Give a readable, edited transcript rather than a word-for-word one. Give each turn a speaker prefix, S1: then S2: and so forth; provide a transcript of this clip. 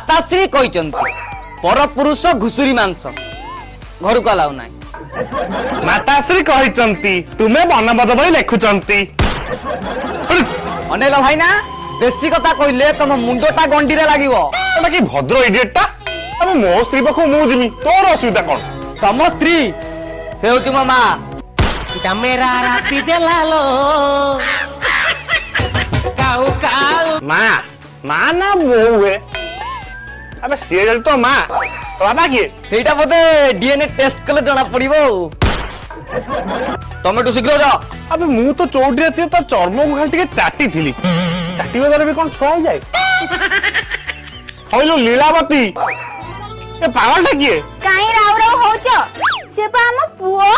S1: माताश्री कहते पर पुरुष घुसुरी मांस घर को अलाउ ना।
S2: माताश्री कहते तुम्हें बनबद बही लेखुंती।
S1: अनेल भाई ना बेसी कथा कहले तुम मुंडटा गंडी रे लागिवो।
S2: एटा कि भद्र इडियटटा। अब मो स्त्री पाखु मु जिमी तोर असुविधा कोन?
S1: तम स्त्री से होती मो मां।
S3: मेरा राती देलालो काऊ काऊ
S2: मां मां ना बोए। अबे सीरियल तो मां बाबा किए
S1: सेटा बोधे डीएनए टेस्ट कले जना पड़िबो। टमेटो शीघ्र जा।
S2: अबे मु तो चौड़ी थी तो चर्म को खाली टिके चाटी थिली। चाटी बदले भी कोन छुआ जाए। होइलो लीलावती ए पागल टा किए?
S4: काहे राव राव होछ से पा हम पुओ